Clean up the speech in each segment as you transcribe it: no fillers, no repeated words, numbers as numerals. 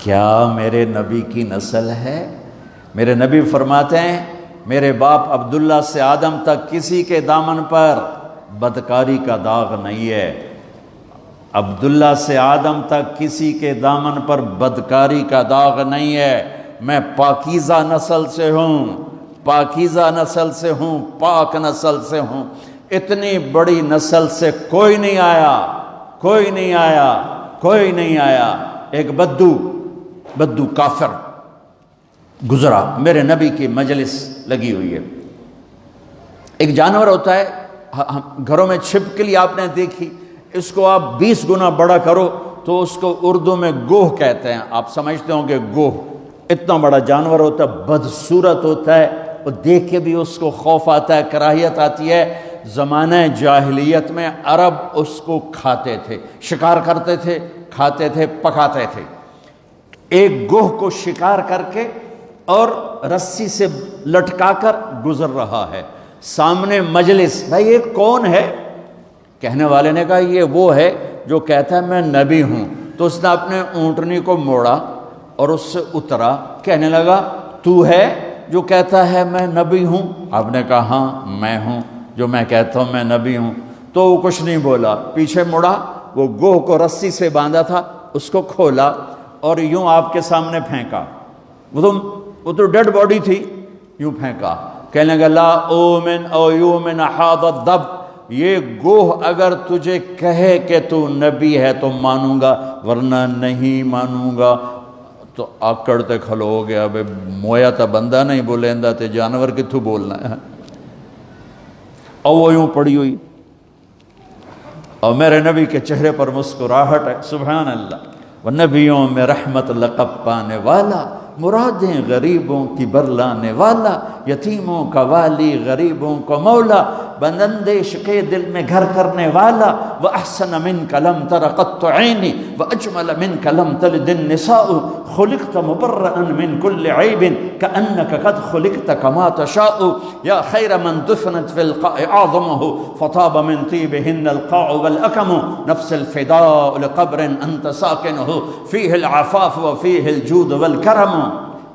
کیا میرے نبی کی نسل ہے؟ میرے نبی فرماتے ہیں میرے باپ عبداللہ سے آدم تک کسی کے دامن پر بدکاری کا داغ نہیں ہے۔ عبداللہ سے آدم تک کسی کے دامن پر بدکاری کا داغ نہیں ہے۔ میں پاکیزہ نسل سے ہوں، پاکیزہ نسل سے ہوں، پاک نسل سے ہوں۔ اتنی بڑی نسل سے کوئی نہیں آیا، کوئی نہیں آیا، کوئی نہیں آیا۔ ایک بدو کافر گزرا، میرے نبی کی مجلس لگی ہوئی ہے۔ ایک جانور ہوتا ہے گھروں میں چھپکلی آپ نے دیکھی، اس کو آپ 20 گنا بڑا کرو تو اس کو اردو میں گوہ کہتے ہیں، آپ سمجھتے ہوں گے گوہ۔ اتنا بڑا جانور ہوتا ہے، بدصورت ہوتا ہے، اور دیکھ کے بھی اس کو خوف آتا ہے، کراہیت آتی ہے۔ زمانہ جاہلیت میں عرب اس کو کھاتے تھے، شکار کرتے تھے، کھاتے تھے، پکاتے تھے۔ ایک گوہ کو شکار کر کے اور رسی سے لٹکا کر گزر رہا ہے، سامنے مجلس، بھائی یہ کون ہے؟ کہنے والے نے کہا یہ وہ ہے جو کہتا ہے میں نبی ہوں۔ تو اس نے اپنے اونٹنی کو موڑا اور اس سے اترا، کہنے لگا تو ہے جو کہتا ہے میں نبی ہوں؟ آپ نے کہا ہاں میں ہوں جو میں کہتا ہوں میں نبی ہوں۔ تو وہ کچھ نہیں بولا، پیچھے مڑا، وہ گوہ کو رسی سے باندھا تھا اس کو کھولا اور یوں آپ کے سامنے پھینکا۔ وہ تو ڈیڈ باڈی تھی، یوں پھینکا، کہنے لگا لا اومن او یومن حاض الدب، یہ گوہ اگر تجھے کہے کہ تو نبی ہے تو مانوں گا ورنہ نہیں مانوں گا۔ تو آکڑ تے کھلو ہو گیا، بے مویا تا بندہ نہیں بولیندا تے جانور کتھوں بولنا ہے۔ اور وہ یوں پڑی ہوئی، اور میرے نبی کے چہرے پر مسکراہٹ ہے، سبحان اللہ۔ وہ نبیوں میں رحمت لقب پانے والا، مرادیں غریبوں کی برلانے والا، یتیموں کا والی غریبوں کو مولا، بندندیش کے دل میں گھر کرنے والا، وَأَحْسَنَ مِنْكَ لَمْ تَرَ قَطُّ عَيْنِي وَأَجْمَلَ مِنْكَ لَمْ تَلِدِ النِّسَاءُ خُلِقْتَ مُبَرَّأً مِنْ كُلِّ عَيْبٍ كَأَنَّكَ قَدْ خُلِقْتَ كَمَا تَشَاءُ يَا خَيْرَ مَنْ دُفِنَتْ فِي الْقَاعِ أَعْظَمُهُ فَطَابَ مِنْ طِيبِهِنَّ الْقَاعُ وَالْأَكَمُ نَفْسِ الْفِدَاءُ لِقَبْرٍ أَنْتَ سَاكِنُهُ فِيهِ الْعَفَافُ وَفِيهِ الْجُودُ وَالْكَرَمُ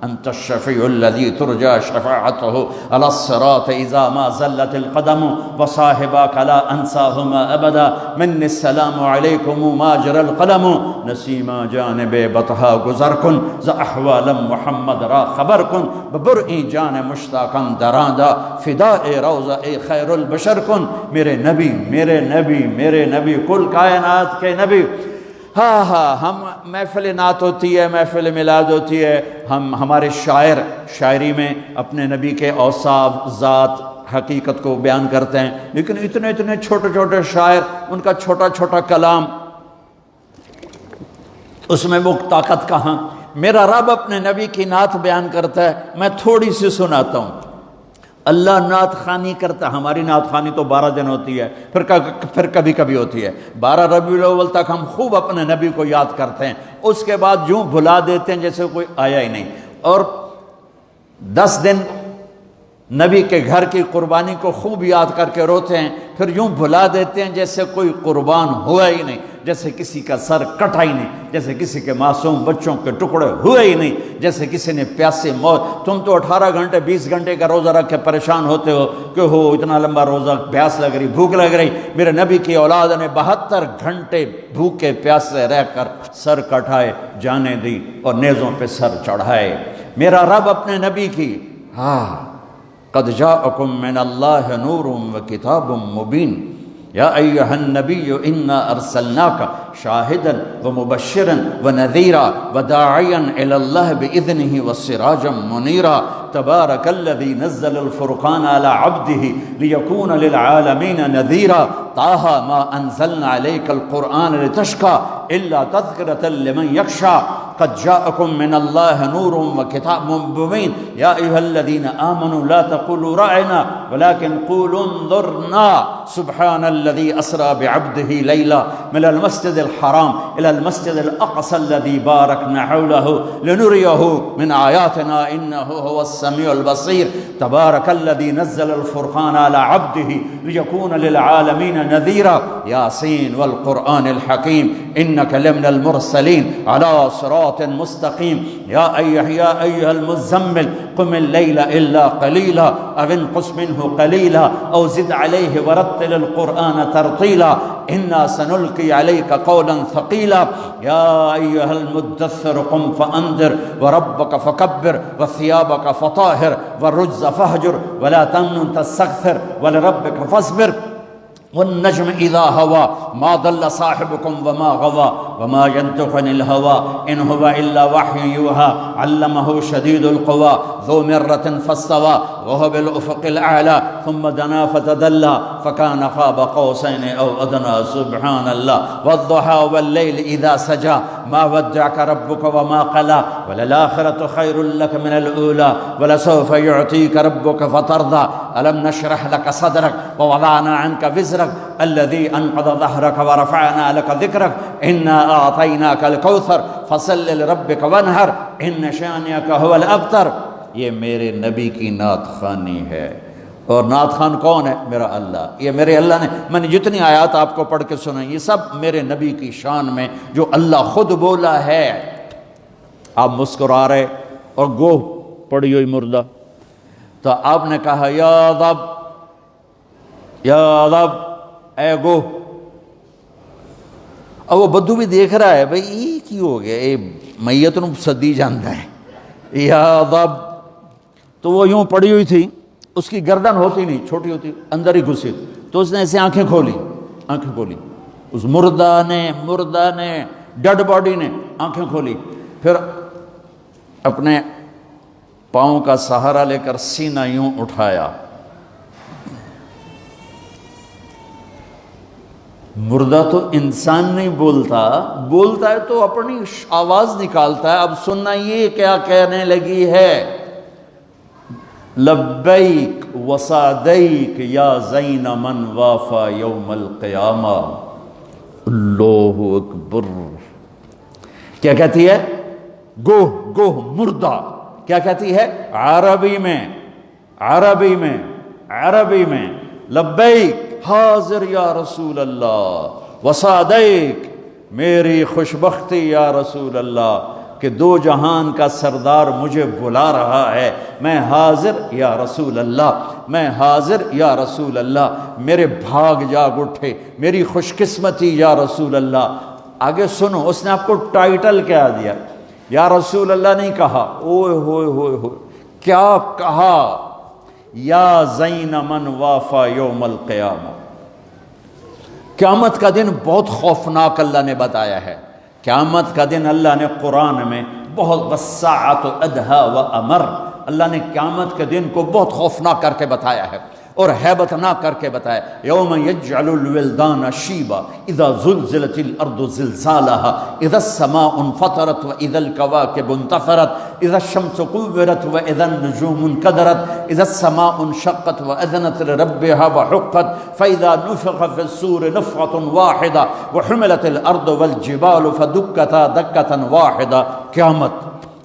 أنت الشفيع الذي ترجى شفاعته على الصراط إذا ما زلت القدم وصاحبك لا أنساهما أبدا مني السلام عليكم ما جرى القلم نسيما جانب بطها گزركن ز أحوال محمد را خبركن ببرئي جان مشتاقا درادا فداء روضہ خیر البشر کن۔ میرے نبی میرے نبی میرے نبی، کل کائنات کے نبی۔ ہاں ہم محفل نعت ہوتی ہے، محفل میلاد ہوتی ہے، ہمارے شاعر شاعری میں اپنے نبی کے اوصاف، ذات، حقیقت کو بیان کرتے ہیں، لیکن اتنے اتنے چھوٹے چھوٹے شاعر، ان کا چھوٹا چھوٹا کلام، اس میں وہ طاقت کہاں؟ میرا رب اپنے نبی کی نعت بیان کرتا ہے، میں تھوڑی سی سناتا ہوں۔ اللہ نعت خوانی کرتا ہے، ہماری نعت خوانی تو 12 دن ہوتی ہے، پھر کبھی کبھی ہوتی ہے۔ 12 ربیع الاول تک ہم خوب اپنے نبی کو یاد کرتے ہیں، اس کے بعد یوں بھلا دیتے ہیں جیسے کوئی آیا ہی نہیں، اور 10 دن نبی کے گھر کی قربانی کو خوب یاد کر کے روتے ہیں، پھر یوں بھلا دیتے ہیں جیسے کوئی قربان ہوا ہی نہیں، جیسے کسی کا سر کٹا ہی نہیں، جیسے کسی کے معصوم بچوں کے ٹکڑے ہوئے ہی نہیں، جیسے کسی نے پیاسے موت۔ تم تو 18 گھنٹے 20 گھنٹے کا روزہ رکھ کے پریشان ہوتے ہو کہ ہو اتنا لمبا روزہ، پیاس لگ رہی، بھوک لگ رہی۔ میرے نبی کی اولاد نے 72 گھنٹے بھوکے پیاسے رہ کر سر کٹائے، جانے دی اور نیزوں پہ سر چڑھائے۔ میرا رب اپنے نبی کی قد جاءکم من اللہ نور وکتاب مبین یا ایہا النبی انا ارسلناک شاہدا ومبشرا ونذیرا وداعیا الی اللہ باذنہ وسراجا منیرا تبارک الذی نزل الفرقان علی عبدہ لیکون للعالمین نذیرا طه ما انزلنا عليك القرآن لتشقى الا تذکرة لمن یخشى قد جاءكم من الله نور وكتاب مبين يا أيها الذين آمنوا لا تقولوا رأينا ولكن قولوا انظرنا سبحان الذي أسرى بعبده ليلا من المسجد الحرام إلى المسجد الأقصى الذي باركنا حوله لنريه من آياتنا إنه هو السميع السميع البصير تبارك الذي نزل الفرقان على عبده ليكون للعالمين نذيرا ياسين والقرآن الحكيم إنك لمن المرسلين على صراط مستقيم يا أيها المزمل قم الليل إلا قليلا أو انقص منه قليلا أو زد عليه ورتل القرآن ترتيلا إنا سنلقي عليك قولا ثقيلا يا أيها المدثر قم فأنذر وربك فكبر وثيابك فطاهر والرجز فاهجر ولا تمنن تستكثر ولربك فاصبر والنجم إذا هوى ما ضل صاحبكم وما غوى وما ينطق عن الهوى إن هو إلا وحي يوحى علمه شديد القوى ذو مرة فاستوى وهو بالأفق الأعلى ثم دنا فتدلى فكان قاب قوسين أو أدنى سبحان الله والضحى والليل إذا سجى ما ودعك ربك وما قلى وللآخرة خير لك من الأولى ولسوف يعطيك ربك فترضى ألم نشرح لك صدرك ووضعنا عنك وزرك الذي أنقض ظهرك ورفعنا لك ذكرك إنا أعطيناك الكوثر فصل لربك وانحر إن شانئك هو الأبتر. یہ میرے نبی کی نعت خوانی ہے. اور نعت خان کون ہے؟ میرا اللہ. یہ میرے اللہ نے، میں نے جتنی آیات آپ کو پڑھ کے سنائی یہ سب میرے نبی کی شان میں جو اللہ خود بولا ہے. آپ مسکرا رہے اور گوہ پڑی ہوئی مردہ، تو آپ نے کہا یا رب یا رب اے گوہ. اب وہ بدو بھی دیکھ رہا ہے بھئی یہ کی ہو گیا، یہ میت نو سدی جانتا ہے یا رب. تو وہ یوں پڑی ہوئی تھی، اس کی گردن ہوتی نہیں، چھوٹی ہوتی، اندر ہی گھسی، تو اس نے ایسے آنکھیں کھولی اس مردہ نے ڈیڈ باڈی نے آنکھیں کھولی، پھر اپنے پاؤں کا سہارا لے کر سینہ یوں اٹھایا. مردہ تو انسان نہیں بولتا ہے تو اپنی آواز نکالتا ہے. اب سننا یہ کیا کہنے لگی ہے، لبیک وسعدیک یا زین من وافا یوم القیامہ. اللہ اکبر. کیا کہتی ہے؟ گوہ مردہ کیا کہتی ہے عربی میں لبیک حاضر یا رسول اللہ، وسعدیک میری خوشبختی یا رسول اللہ کہ دو جہان کا سردار مجھے بلا رہا ہے. میں حاضر یا رسول اللہ، میں حاضر یا رسول اللہ. میرے بھاگ جاگ اٹھے، میری خوش قسمتی یا رسول اللہ. آگے سنو، اس نے آپ کو ٹائٹل کیا دیا؟ یا رسول اللہ نہیں کہا، اوئے ہوئے ہوئے ہوئے کیا کہا؟ یا زین من وافا یوم القیامہ. قیامت کا دن بہت خوفناک اللہ نے بتایا ہے. قیامت کا دن اللہ نے قرآن میں بہت والساعۃ ادہا وامر، اللہ نے قیامت کے دن کو بہت خوفناک کر کے بتایا ہے اور ہیبتناک کر کے بتایا. یوم یجعل الولدان شیبا اذا زلزلت الارض زلزالها اذا السماء انفطرت واذا الكواكب انتثرت اذا الشمس كورت واذا النجوم انكدرت اذا السماء انشقت واذنت لربها وحقت فاذا نفخ في الصور نفخة واحدة وحملت الارض والجبال فدكتا دكة واحدة. قیامت.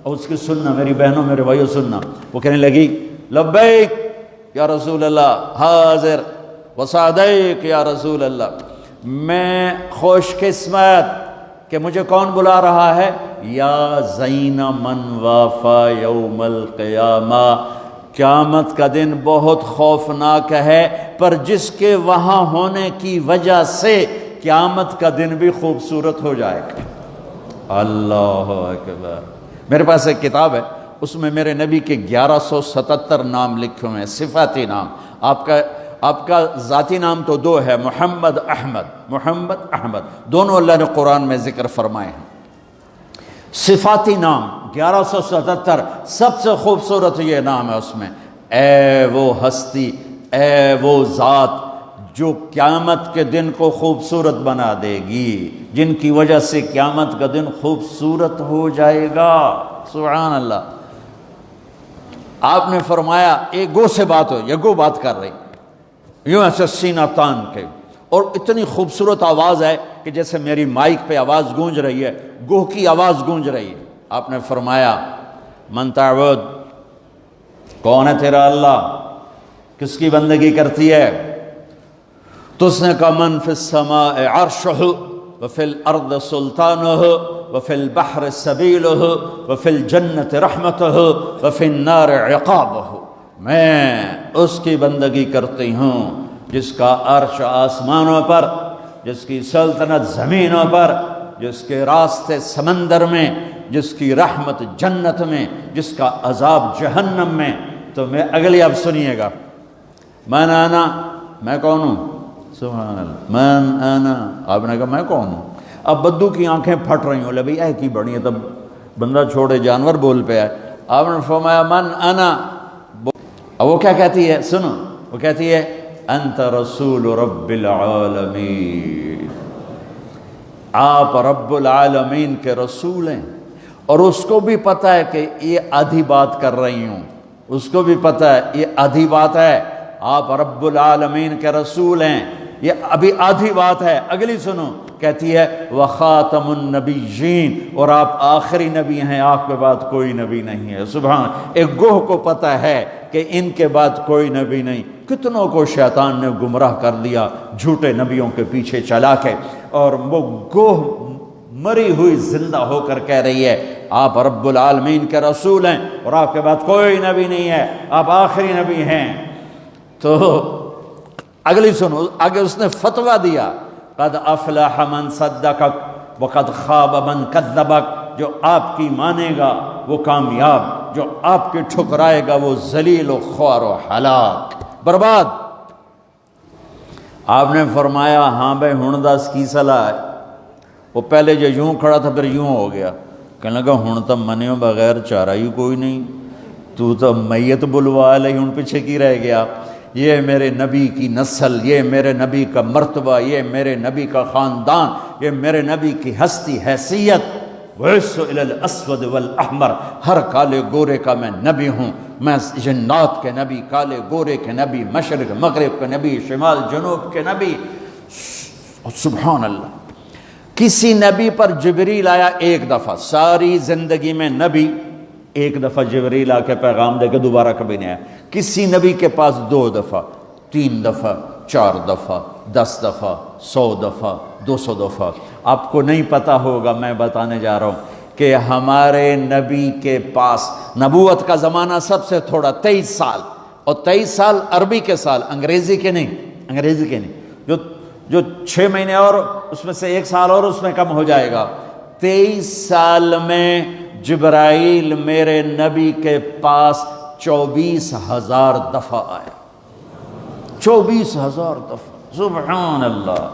اور اس کی سننا میری بہنوں میرے بھائیوں سننا. وہ کہنے لگی لبیک یا رسول اللہ، حاضر، وسعدیک یا رسول اللہ. میں خوش قسمت کہ مجھے کون بلا رہا ہے؟ یا زین من وافا یوم القیامہ. قیامت کا دن بہت خوفناک ہے، پر جس کے وہاں ہونے کی وجہ سے قیامت کا دن بھی خوبصورت ہو جائے گا. اللہ اکبر. میرے پاس ایک کتاب ہے، اس میں میرے نبی کے 1177 نام لکھے ہوئے ہیں، صفاتی نام. آپ کا ذاتی نام تو دو ہے، محمد احمد دونوں اللہ نے قرآن میں ذکر فرمائے ہیں. صفاتی نام 1177، سب سے خوبصورت یہ نام ہے اس میں. اے وہ ہستی، اے وہ ذات جو قیامت کے دن کو خوبصورت بنا دے گی، جن کی وجہ سے قیامت کا دن خوبصورت ہو جائے گا. سبحان اللہ. آپ نے فرمایا ایک گو سے بات ہو، یہ گو بات کر رہی یوں ایسے سینہ تان کے، اور اتنی خوبصورت آواز ہے کہ جیسے میری مائک پہ آواز گونج رہی ہے، گوہ کی آواز گونج رہی ہے. آپ نے فرمایا من تعبد کون ہے تیرا اللہ؟ کس کی بندگی کرتی ہے؟ تو اس نے کہا من فی السماء عرشہ وفی الارض سلطانہ وفی البحر سبیلہ وفی الجنت رحمتہ وفی النار عقابہ، میں اس کی بندگی کرتی ہوں جس کا عرش آسمانوں پر، جس کی سلطنت زمینوں پر، جس کے راستے سمندر میں، جس کی رحمت جنت میں، جس کا عذاب جہنم میں۔ تو میں اگلی اب سنیے گا، من انا، میں کون ہوں؟ سبحان اللہ، من انا، آپ نے کہا میں کون ہوں؟ اب بدو کی آنکھیں پھٹ رہی ہوں، لے بھئی اے کی بڑی ہے، تب بندہ چھوڑے جانور بول پہ آئے۔ آپ نے فرمایا من انا، اب وہ کیا کہتی ہے؟ سنو، وہ کہتی ہے انت رسول رب العالمین، آپ رب العالمین کے رسول ہیں، اور اس کو بھی پتہ ہے کہ یہ آدھی بات کر رہی ہوں، اس کو بھی پتہ ہے یہ آدھی بات ہے، آپ رب العالمین کے رسول ہیں، یہ ابھی آدھی بات ہے۔ اگلی سنو، کہتی ہے وخاتم النبیین، اور آپ آخری نبی ہیں، آپ کے بعد کوئی نبی نہیں ہے۔ سبحان، ایک گوہ کو پتہ ہے کہ ان کے بعد کوئی نبی نہیں۔ کتنوں کو شیطان نے گمراہ کر دیا جھوٹے نبیوں کے پیچھے چلا کے، اور وہ گوہ مری ہوئی زندہ ہو کر کہہ رہی ہے آپ رب العالمین کے رسول ہیں، اور آپ کے بعد کوئی نبی نہیں ہے، آپ آخری نبی ہیں۔ تو اگلی سنو، آگے اس نے فتویٰ دیا قد افلح من صدقک وقد خاب من کذبک، جو آپ کی مانے گا وہ کامیاب، جو آپ کی ٹھکرائے گا وہ ذلیل و خوار و ہلاک، برباد۔ آپ نے فرمایا ہاں بھائی ہن دس کی صلاح ہے؟ وہ پہلے جو یوں کھڑا تھا پھر یوں ہو گیا، کہنے لگا ہن تو منیوں بغیر چارہ ہی کوئی نہیں، تو میت بلوا لے، ہن پیچھے کی رہ گیا؟ یہ میرے نبی کی نسل، یہ میرے نبی کا مرتبہ، یہ میرے نبی کا خاندان، یہ میرے نبی کی ہستی حیثیت، وَيَسُّ إِلَى الْأَسْوَدِ وَالْأَحْمَرِ، ہر کالے گورے کا میں نبی ہوں، میں جنات کے نبی، کالے گورے کے نبی، مشرق مغرب کے نبی، شمال جنوب کے نبی۔ سبحان اللہ، کسی نبی پر جبریل آیا ایک دفعہ، ساری زندگی میں نبی ایک دفعہ جبریل آ کے پیغام دے کے دوبارہ کبھی نہیں آیا۔ کسی نبی کے پاس 2 دفعہ، 3 دفعہ، 4 دفعہ، 10 دفعہ، 100 دفعہ، 200 دفعہ۔ آپ کو نہیں پتا ہوگا، میں بتانے جا رہا ہوں کہ ہمارے نبی کے پاس نبوت کا زمانہ سب سے تھوڑا 23 سال، اور 23 سال عربی کے سال، انگریزی کے نہیں، انگریزی کے نہیں، جو 6 مہینے اور اس میں سے 1 سال اور اس میں کم ہو جائے گا۔ 23 سال میں جبرائیل میرے نبی کے پاس 24,000 دفعہ آیا، 24,000 دفعہ، سبحان اللہ۔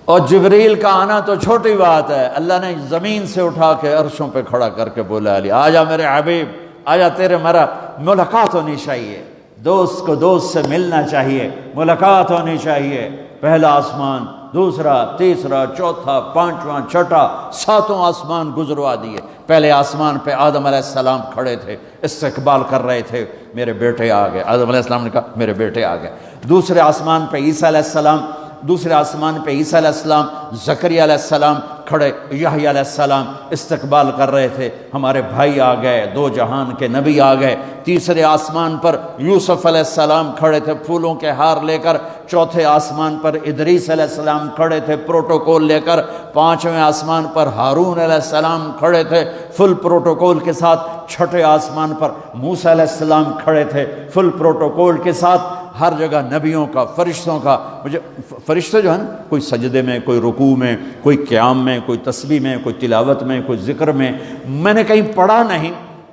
اور جبریل کا آنا تو چھوٹی بات ہے، اللہ نے زمین سے اٹھا کے عرشوں پہ کھڑا کر کے بولا علی آجا میرے حبیب، آجا تیرے میرا ملاقات ہونی چاہیے، دوست کو دوست سے ملنا چاہیے، ملاقات ہونی چاہیے۔ پہلا آسمان، دوسرا، تیسرا، چوتھا، پانچواں، چھٹا، 7 آسمان گزروا دیے۔ پہلے آسمان پہ آدم علیہ السلام کھڑے تھے، استقبال کر رہے تھے، میرے بیٹے آ گئے، آدم علیہ السلام نے کہا میرے بیٹے آ گئے۔ دوسرے آسمان پہ عیسیٰ علیہ السلام، دوسرے آسمان پہ عیسیٰ علیہ السلام، زکریا علیہ السلام کھڑے، یحییٰ علیہ السلام استقبال کر رہے تھے، ہمارے بھائی آ گئے، 2 جہان کے نبی آ گئے۔ تیسرے آسمان پر یوسف علیہ السلام کھڑے تھے پھولوں کے ہار لے کر، چوتھے آسمان پر ادریس علیہ السلام کھڑے تھے پروٹوکول لے کر، 5ویں آسمان پر ہارون علیہ السلام کھڑے تھے فل پروٹوکول کے ساتھ، چھٹے آسمان پر موسیٰ علیہ السلام کھڑے تھے فل پروٹوکول کے ساتھ۔ ہر جگہ نبیوں کا، فرشتوں کا، مجھے فرشتے جو ہیں نا، کوئی سجدے میں، کوئی رکوع میں، کوئی قیام میں، کوئی تسبیح میں، کوئی تلاوت میں، کوئی ذکر میں نے کہیں پڑھا نہیں،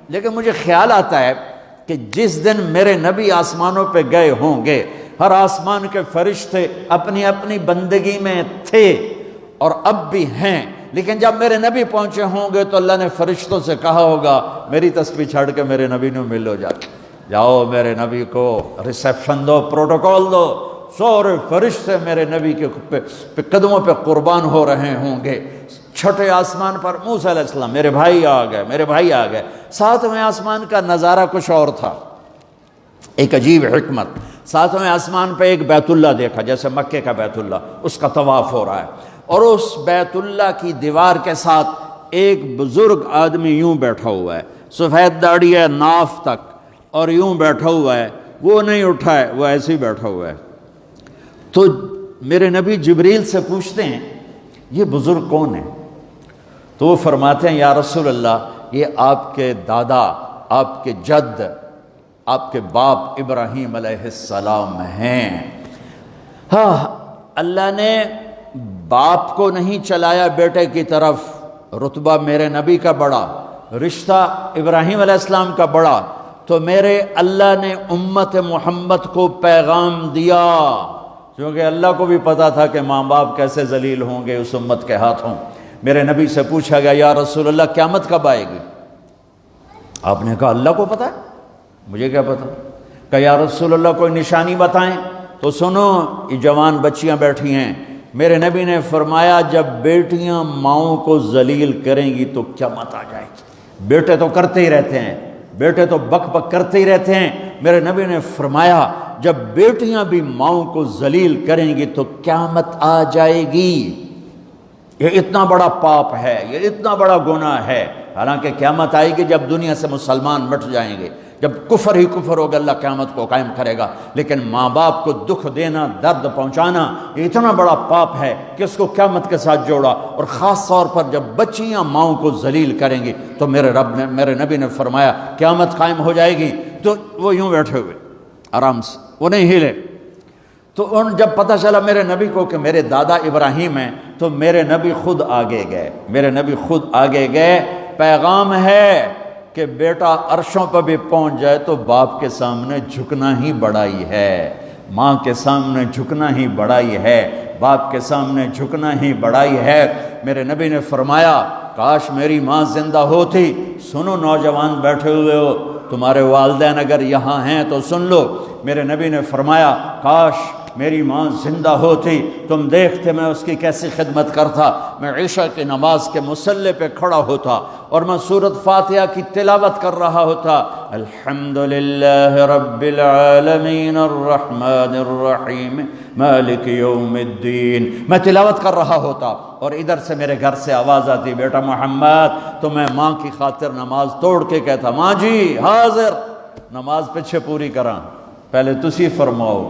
لیکن مجھے خیال آتا ہے کہ جس دن میرے نبی آسمانوں پہ گئے ہوں گے، ہر آسمان کے فرشتے اپنی اپنی بندگی میں تھے اور اب بھی ہیں، لیکن جب میرے نبی پہنچے ہوں گے تو اللہ نے فرشتوں سے کہا ہوگا میری تسبیح چھڑ کے میرے نبی نے ملو، جاؤ میرے نبی کو ریسیپشن دو، پروٹوکول دو۔ سورے فرشتے میرے نبی کے قدموں پہ قربان ہو رہے ہوں گے۔ چھٹے آسمان پر موسیٰ علیہ السلام، میرے بھائی آ گئے، میرے بھائی آ گئے۔ 7ویں آسمان کا نظارہ کچھ اور تھا، ایک عجیب حکمت۔ 7ویں آسمان پہ ایک بیت اللہ دیکھا، جیسے مکے کا بیت اللہ، اس کا طواف ہو رہا ہے، اور اس بیت اللہ کی دیوار کے ساتھ ایک بزرگ آدمی یوں بیٹھا ہوا ہے۔ سفید داڑھی ہے ناف تک اور یوں بیٹھا ہوا ہے، وہ نہیں اٹھا ہے، وہ ایسے ہی بیٹھا ہوا ہے۔ تو میرے نبی جبریل سے پوچھتے ہیں یہ بزرگ کون ہے؟ تو وہ فرماتے ہیں یا رسول اللہ یہ آپ کے دادا، آپ کے جد، آپ کے باپ ابراہیم علیہ السلام ہیں۔ ہاں، اللہ نے باپ کو نہیں چلایا بیٹے کی طرف، رتبہ میرے نبی کا بڑا، رشتہ ابراہیم علیہ السلام کا بڑا، تو میرے اللہ نے امت محمد کو پیغام دیا، کیونکہ اللہ کو بھی پتا تھا کہ ماں باپ کیسے ذلیل ہوں گے اس امت کے ہاتھوں۔ میرے نبی سے پوچھا گیا یا رسول اللہ قیامت کب آئے گی؟ آپ نے کہا اللہ کو پتا ہے، مجھے کیا پتا؟ کہ یا رسول اللہ کوئی نشانی بتائیں۔ تو سنو، یہ جوان بچیاں بیٹھی ہیں، میرے نبی نے فرمایا جب بیٹیاں ماؤں کو ذلیل کریں گی تو قیامت آ جائے گی۔ بیٹے تو کرتے ہی رہتے ہیں، بیٹے تو بک بک کرتے ہی رہتے ہیں، میرے نبی نے فرمایا جب بیٹیاں بھی ماؤں کو ذلیل کریں گی تو قیامت آ جائے گی۔ یہ اتنا بڑا پاپ ہے، یہ اتنا بڑا گناہ ہے۔ حالانکہ قیامت آئے گی جب دنیا سے مسلمان مٹ جائیں گے، جب کفر ہی کفر ہوگا، اللہ قیامت کو قائم کرے گا۔ لیکن ماں باپ کو دکھ دینا، درد پہنچانا، یہ اتنا بڑا پاپ ہے کہ اس کو قیامت کے ساتھ جوڑا۔ اور خاص طور پر جب بچیاں ماؤں کو ذلیل کریں گی تو میرے نبی نے فرمایا قیامت قائم ہو جائے گی۔ تو وہ یوں بیٹھے ہوئے آرام سے، وہ نہیں ہلے۔ تو جب پتہ چلا میرے نبی کو کہ میرے دادا ابراہیم ہیں، تو میرے نبی خود آگے گئے، میرے نبی خود آگے گئے۔ پیغام ہے کہ بیٹا عرشوں پر بھی پہنچ جائے تو باپ کے سامنے جھکنا ہی بڑائی ہے، ماں کے سامنے جھکنا ہی بڑائی ہے، باپ کے سامنے جھکنا ہی بڑائی ہے۔ میرے نبی نے فرمایا کاش میری ماں زندہ ہوتی۔ سنو نوجوان بیٹھے ہوئے ہو، تمہارے والدین اگر یہاں ہیں تو سن لو، میرے نبی نے فرمایا کاش میری ماں زندہ ہوتی، تم دیکھتے میں اس کی کیسی خدمت کرتا۔ میں عشاء کی نماز کے مصلی پہ کھڑا ہوتا اور میں سورۃ فاتحہ کی تلاوت کر رہا ہوتا، الحمدللہ رب العالمین الرحمن الرحیم مالک یوم الدین، میں تلاوت کر رہا ہوتا اور ادھر سے میرے گھر سے آواز آتی بیٹا محمد، تو میں ماں کی خاطر نماز توڑ کے کہتا ماں جی حاضر، نماز پیچھے پوری کراں، پہلے تسی فرماؤ۔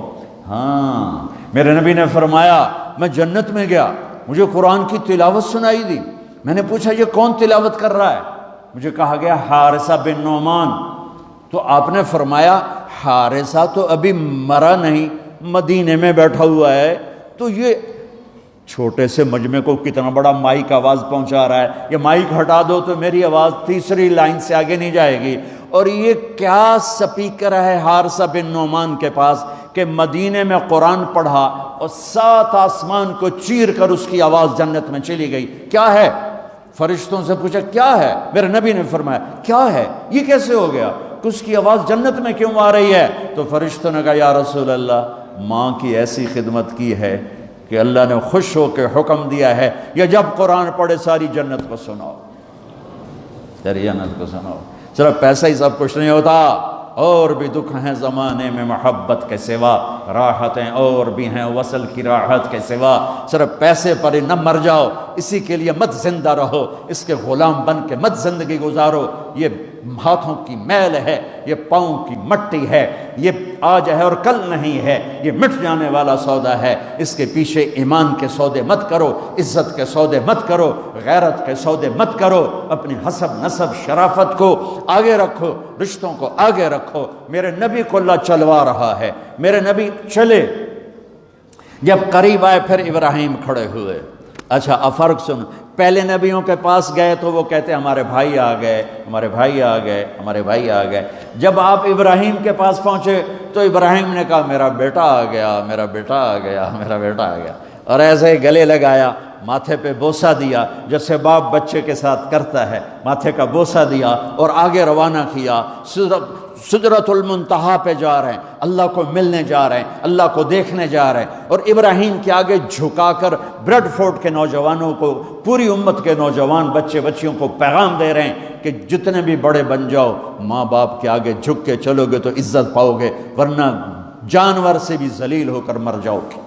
ہاں، میرے نبی نے فرمایا میں جنت میں گیا، مجھے قرآن کی تلاوت سنائی دی، میں نے پوچھا یہ کون تلاوت کر رہا ہے؟ مجھے کہا گیا حارثہ بن نعمان۔ تو آپ نے فرمایا حارثہ تو ابھی مرا نہیں، مدینے میں بیٹھا ہوا ہے، تو یہ چھوٹے سے مجمع کو کتنا بڑا مائک آواز پہنچا رہا ہے، یہ مائک ہٹا دو تو میری آواز تیسری لائن سے آگے نہیں جائے گی۔ اور یہ کیا سپیکر ہے حارثہ بن نعمان کے پاس کہ مدینے میں قرآن پڑھا اور 7 آسمان کو چیر کر اس کی آواز جنت میں چلی گئی۔ کیا ہے؟ فرشتوں سے پوچھا کیا ہے؟ میرے نبی نے فرمایا کیا ہے، یہ کیسے ہو گیا، اس کی آواز جنت میں کیوں آ رہی ہے؟ تو فرشتوں نے کہا یا رسول اللہ ماں کی ایسی خدمت کی ہے کہ اللہ نے خوش ہو کے حکم دیا ہے یا جب قرآن پڑھے ساری جنت کو سناؤ، ساری جنت کو سناؤ۔ صرف پیسہ ہی سب کچھ نہیں ہوتا، اور بھی دکھ ہیں زمانے میں محبت کے سوا، راحتیں اور بھی ہیں وصل کی راحت کے سوا، صرف پیسے پر ہی نہ مر جاؤ، اسی کے لیے مت زندہ رہو، اس کے غلام بن کے مت زندگی گزارو۔ یہ ہاتھوں کی میل ہے، یہ پاؤں کی مٹی ہے، یہ آج ہے اور کل نہیں ہے، یہ مٹ جانے والا سودا ہے، اس کے پیچھے ایمان کے سودے مت کرو، عزت کے سودے مت کرو، غیرت کے سودے مت کرو، اپنی حسب نسب شرافت کو آگے رکھو، رشتوں کو آگے رکھو۔ میرے نبی کو اللہ چلوا رہا ہے، میرے نبی چلے، جب قریب آئے پھر ابراہیم کھڑے ہوئے۔ اچھا اب فرق سن، پہلے نبیوں کے پاس گئے تو وہ کہتے ہمارے بھائی آ گئے، ہمارے بھائی آ گئے، ہمارے بھائی آ گئے۔ جب آپ ابراہیم کے پاس پہنچے تو ابراہیم نے کہا میرا بیٹا آ گیا، میرا بیٹا آ گیا، میرا بیٹا آ گیا، اور ایسے ہی گلے لگایا، ماتھے پہ بوسہ دیا جیسے باپ بچے کے ساتھ کرتا ہے، ماتھے کا بوسہ دیا اور آگے روانہ کیا۔ سدرۃ المنتہا پہ جا رہے ہیں، اللہ کو ملنے جا رہے ہیں، اللہ کو دیکھنے جا رہے ہیں، اور ابراہیم کے آگے جھکا کر بریڈ فورٹ کے نوجوانوں کو، پوری امت کے نوجوان بچے بچیوں کو پیغام دے رہے ہیں کہ جتنے بھی بڑے بن جاؤ، ماں باپ کے آگے جھک کے چلو گے تو عزت پاؤ گے، ورنہ جانور سے بھی ذلیل ہو کر مر جاؤ گے۔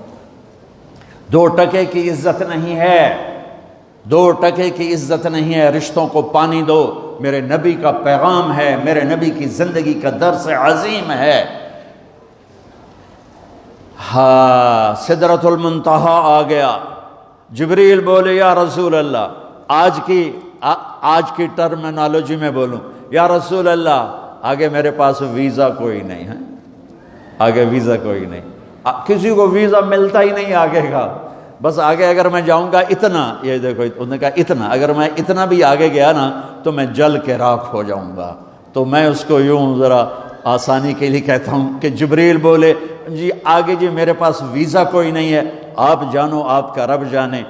2 ٹکے کی عزت نہیں ہے، 2 ٹکے کی عزت نہیں ہے، رشتوں کو پانی دو، میرے نبی کا پیغام ہے، میرے نبی کی زندگی کا درس عظیم ہے۔ ہاں، سدرۃ المنتہا آ گیا۔ جبریل بولے یا رسول اللہ، آج کی ٹرمینالوجی میں بولوں، یا رسول اللہ آگے میرے پاس ویزا کوئی نہیں ہے، آگے ویزا کوئی نہیں، کسی کو ویزا ملتا ہی نہیں آگے کا، بس آگے اگر میں جاؤں گا اتنا، یہ دیکھو انہوں نے کہا اتنا، اگر میں اتنا بھی آگے گیا نا تو میں جل کے راکھ ہو جاؤں گا۔ تو میں اس کو یوں ذرا آسانی کے لیے کہتا ہوں کہ جبریل بولے جی آگے جی میرے پاس ویزا کوئی نہیں ہے، آپ جانو آپ کا رب جانے۔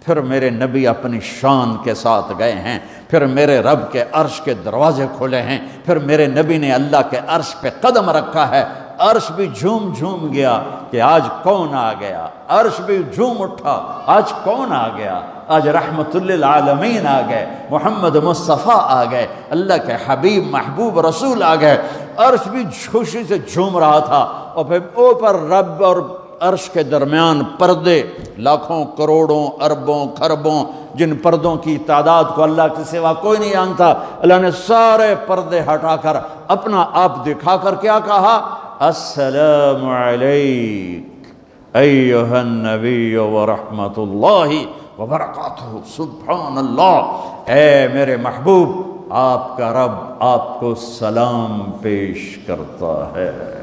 پھر میرے نبی اپنی شان کے ساتھ گئے ہیں، پھر میرے رب کے عرش کے دروازے کھولے ہیں، پھر میرے نبی نے اللہ کے عرش پہ قدم رکھا ہے، عرش بھی جھوم جھوم گیا کہ آج کون آ گیا، عرش بھی جھوم اٹھا آج کون آ گیا، آج رحمت للعالمین آ گئے، محمد مصطفیٰ آ گئے، اللہ کے حبیب محبوب رسول آ گئے۔ عرش بھی خوشی سے جھوم رہا تھا، اور پھر اوپر رب اور عرش کے درمیان پردے، لاکھوں کروڑوں اربوں خربوں، جن پردوں کی تعداد کو اللہ کے سوا کوئی نہیں جانتا، اللہ نے سارے پردے ہٹا کر اپنا آپ دکھا کر کیا کہا، السلام علیک ایھا النبی ورحمۃ اللہ وبرکاتہ۔ سبحان اللہ، اے میرے محبوب، آپ کا رب آپ کو سلام پیش کرتا ہے۔